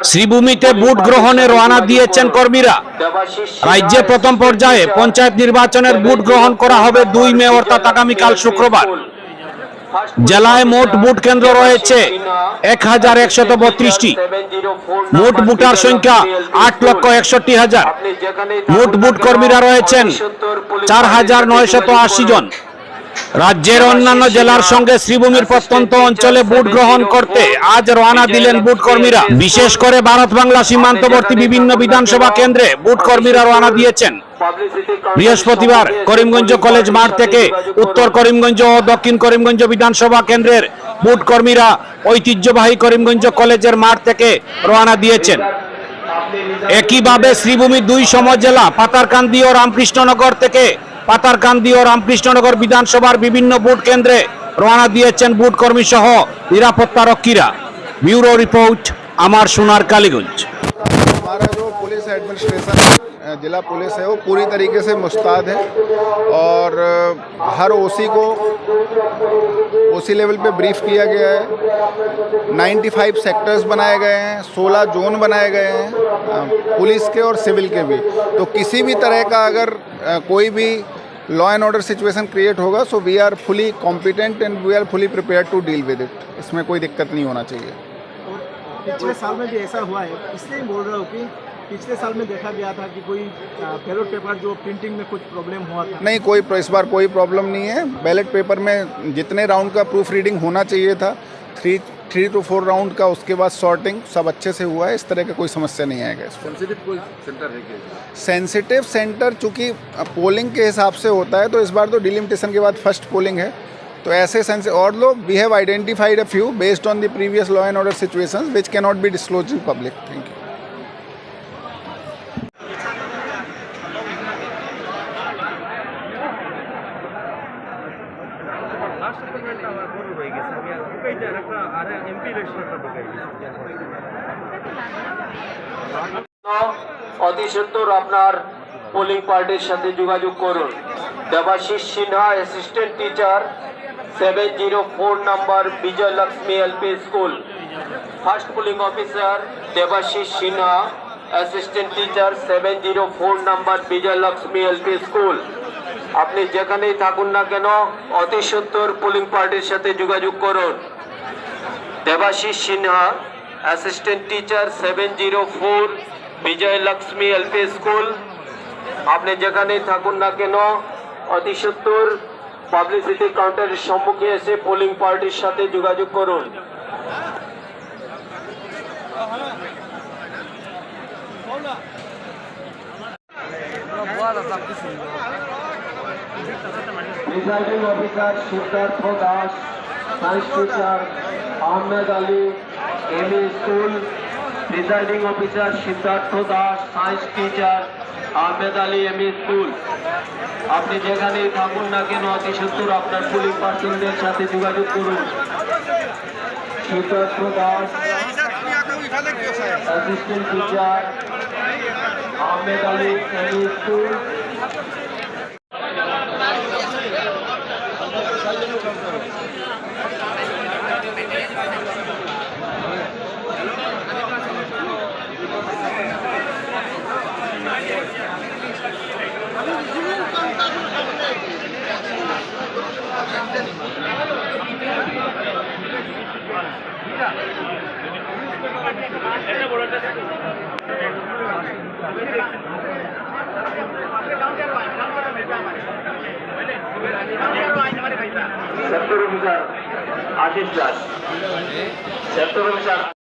শ্রীভূমিতে vote গ্রহণে রওনা দিয়েছেন কর্মীরা। রাজ্যে প্রথম পর্যায়ে পঞ্চায়েত নির্বাচনের ভোট গ্রহণ করা হবে 2 মে অর্থাৎ আগামীকাল শুক্রবার। জেলায় মোট ভোট কেন্দ্র রয়েছে 1132টি। মোট ভোটার সংখ্যা 8,61,000। মোট ভোট কর্মীরা রয়েছেন 4,980 জন। রাজ্যের অন্যান্য জেলার সঙ্গে শ্রীভূমির প্রত্যন্ত অঞ্চলে ভোট গ্রহণ করতে আজ রওনা দিলেন ভোট কর্মীরা। বিশেষ করে ভারত বাংলা সীমান্তবর্তী বিভিন্ন বিধানসভা কেন্দ্রে ভোট কর্মীরা রওনা দিয়েছেন। বৃহস্পতিবার করিমগঞ্জ কলেজ মাঠ থেকে উত্তর করিমগঞ্জ ও দক্ষিণ করিমগঞ্জ বিধানসভা কেন্দ্রের ভোট কর্মীরা ঐতিহ্যবাহী করিমগঞ্জ কলেজের মাঠ থেকে রওনা দিয়েছেন। একইভাবে শ্রীভূমির 2 সমজেলা পাতারকান্দি ও রামকৃষ্ণনগর থেকে পাতারকান্দি ও রামকৃষ্ণনগর বিধানসভার বিভিন্ন ভোট কেন্দ্রে রওনা দিয়েছেন ভোট কর্মী সহ নিরাপত্তা রক্ষীরা। ব্যুরো রিপোর্ট, আমার সোনার कालीगंज। हमारा जो पुलिस एडमिनिस्ट्रेशन जिला पुलिस है वो पूरी तरीके से मुस्तैद है और हर ओसी को ओसी लेवल पे ब्रीफ किया गया है। 95 सेक्टर्स बनाए गए हैं, 16 जोन बनाए गए हैं पुलिस के और सिविल के भी। तो किसी भी तरह का अगर कोई भी law and order situation create होगा so we are fully competent and we are fully prepared to deal with it. इसमें कोई दिक्कत नहीं होना चाहिए। पिछले साल में भी ऐसा हुआ है, इसलिए बोल रहा हूँ कि पिछले साल में देखा गया था कि कोई बैलेट पेपर जो प्रिंटिंग में कुछ प्रॉब्लम हुआ था। नहीं, कोई इस बार कोई प्रॉब्लम नहीं है। बैलेट पेपर में जितने राउंड का प्रूफ रीडिंग होना चाहिए था 3 to 4 राउंड का, उसके बाद सॉर्टिंग सब अच्छे से हुआ है। इस तरह का कोई समस्या नहीं आएगा। सेंसिटिव कोई सेंटर है क्या? सेंसिटिव सेंटर चूँकि पोलिंग के हिसाब से होता है तो इस बार तो डिलिमिटेशन के बाद फर्स्ट पोलिंग है, तो ऐसे और लोग we have identified a few based on the previous law and order situations which can not be disclosed in public. Thank you. অতি সত্বর আপনার পোলিং পার্টির সাথে যোগাযোগ করুন। Debashis Sinha, assistant teacher, 704 number Bijoy Lakshmi LP school. First polling officer Debashis Sinha, assistant teacher, 704 number Bijoy Lakshmi LP school. আপনি যেখানেই থাকুন না কেন অতি সত্বর পোলিং পার্টির সাথে যোগাযোগ করুন। দেবাশিস সিনহা, অ্যাসিস্ট্যান্ট টিচার, 704 বিজয় লক্ষ্মী এলপি স্কুল। আপনি যেখানেই থাকুন না কেন অতি সত্বর পাবলিসিটি কাউন্টারের সম্মুখে এসে পোলিং পার্টির সাথে যোগাযোগ করুন। Presiding officer Siddhartha Das, science teacher, Ahmed Ali ME school. Presiding officer Siddhartha Das, science teacher, Ahmed Ali ME school. আপনি যেখানেই থাকুন না কেন অতি সত্বর আপনার পুলিং পার্সনদের সাথে যোগাযোগ করুন। Siddhartha Das, assistant teacher, Ahmed Ali ME school. Sector officer Ashish Das, sector officer